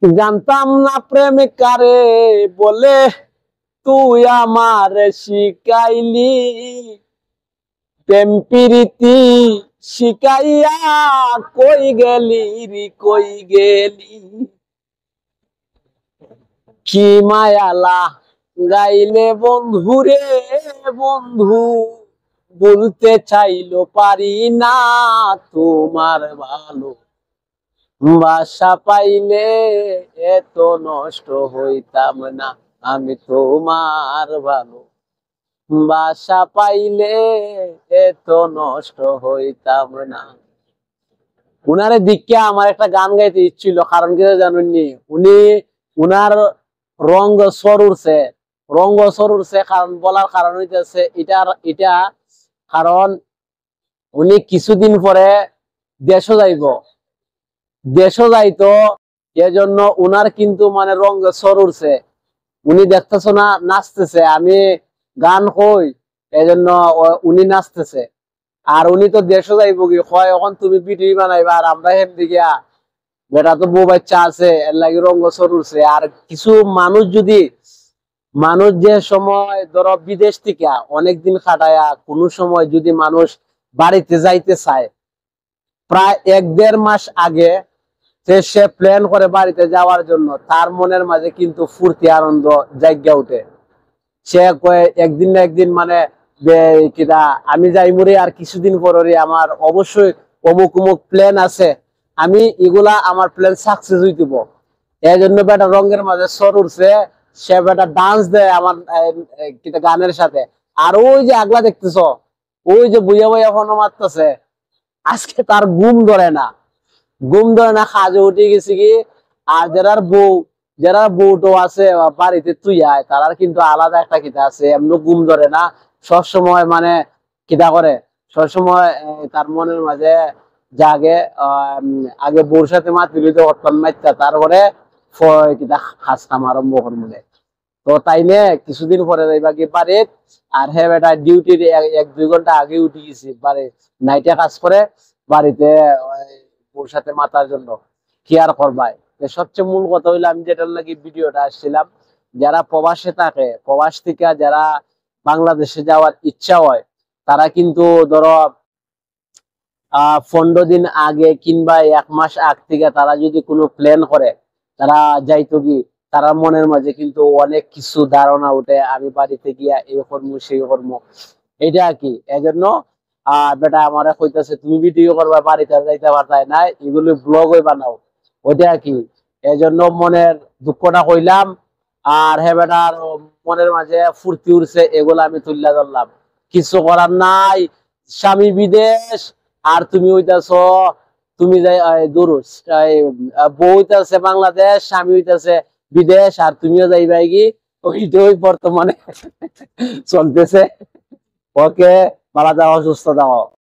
জানতাম না প্রেম কারে বলে, তুই আমার শিখাইলি প্রেম প্রীতি শিখাইয়া। কই গেলি রে কই গেলি, কি মায়ালা গাইলে বন্ধু রে বন্ধু, বলতে চাইলো পারি না তোমার ভালো বাসা পাইলে এত নষ্ট হইতাম না, আমি তোমার ভালো বাসা পাইলে এত নষ্ট হইতাম না। উনারে দিকে আমার একটা গান গাইতে ইচ্ছিল, কারণ কি জানেননি, উনি উনার রঙ্গ স্বর উঠছে, কারণ বলার কারণ হইতেছে এটা কারণ উনি কিছুদিন পরে দেশও যাইতো, এজন্য উনার কিন্তু মানে রঙ্গ স্বর উঠছে। উনি দেখতেছো না নাচতেছে, আমি গান কই এজন্য উনি নাচতেছে। আর উনি তো দেশও যাইব কি কয়, এখন তুমি ভিডিও বানাইবা আর আমরা হেম দিকে বেটা তো বউ বাচ্চা আছে, এর লাগে রঙ্গ স্বর উঠছে। আর কিছু মানুষ যে সময় ধরো বিদেশ থেকে অনেকদিন খাটায়া কোনো সময় যদি মানুষ বাড়িতে যাইতে চায়, প্রায় 1-1.5 মাস আগে সে প্ল্যান করে বাড়িতে যাওয়ার জন্য, তার মনের মাঝে কিন্তু ফুর্তি আনন্দ জায়গা উঠে। সে কয়ে একদিন না একদিন মানে কিনা আমি যাইমুরি, আর কিছুদিন পরে আমার অবশ্যই অমুক অমুক প্ল্যান আছে, আমি এগুলা আমার প্ল্যান সাকসেস হইতেব। এই জন্য বেটা রঙের মাঝে সর উঠছে, সে বেটা ডান্স দেয় আমার গানের সাথে। আর ওই যে আগলা দেখতেছ, ওই যে বুঝা বইয়া ফোন মারতেছে, আজকে তার ঘুম ধরে না, কাজে উঠে গেছে কি। আর যারা বউটো আছে বাড়িতে তুই আয়, তারা কিন্তু আলাদা একটা কিতা আছে, এমন ঘুম ধরে না, সবসময় মানে কিতা করে, সবসময় তার মনের মাঝে জাগে। আগে বউর সাথে মাতি লইতে অর্থন মাইতা, তারপরে কিতা খাস কাম আরম্ভ করবো। তো তাই নে কিছুদিন পরে যাইবা কি বাড়িত। আর হ্যাঁ বেটা ডিউটির 1-2 ঘন্টা আগে উঠে গেছি, নাইটে কাজ করে বাড়িতে ওর সাথে মাতার জন্য কি আর করবাই। সবচেয়ে মূল কথা হইলো, আমি যেটার লাগি ভিডিওটা আসছিলাম, যারা প্রবাসে থাকে, প্রবাস থেকে যারা বাংলাদেশে যাওয়ার ইচ্ছা হয়, তারা কিন্তু ধরো 15 দিন আগে কিংবা 1 মাস আগ থেকে তারা যদি কোনো প্ল্যান করে, তারা যাইতো কি, তারা মনের মাঝে কিন্তু অনেক কিছু ধারণা উঠে, আমি বাড়িতে গিয়া এই কর্ম সেই কর্ম, এটা কি। এজন্য বেটা আমারে কইতাছে তুমি ভিডিও করবা, বাড়িতে যাইতে পারতাই না, এগুলো ব্লগ হই বানাও, ওইটা কি। এজন্য মনের দুঃখটা কইলাম। আর হ্যাঁ বেটার মনের মাঝে ফুর্তি উঠছে, এগুলো আমি তুললা ধরলাম। কিছু করার নাই, স্বামী বিদেশ আর তুমি হইতাছ, তুমি যাই দুরুস, বউ হইতাছে বাংলাদেশ, স্বামী হইতাছে বিদেশ, আর তুমিও যাইবাই কি, ওইটাই বর্তমানে চলতেছে। ওকে, ভালো থাকো, সুস্থ থাকো।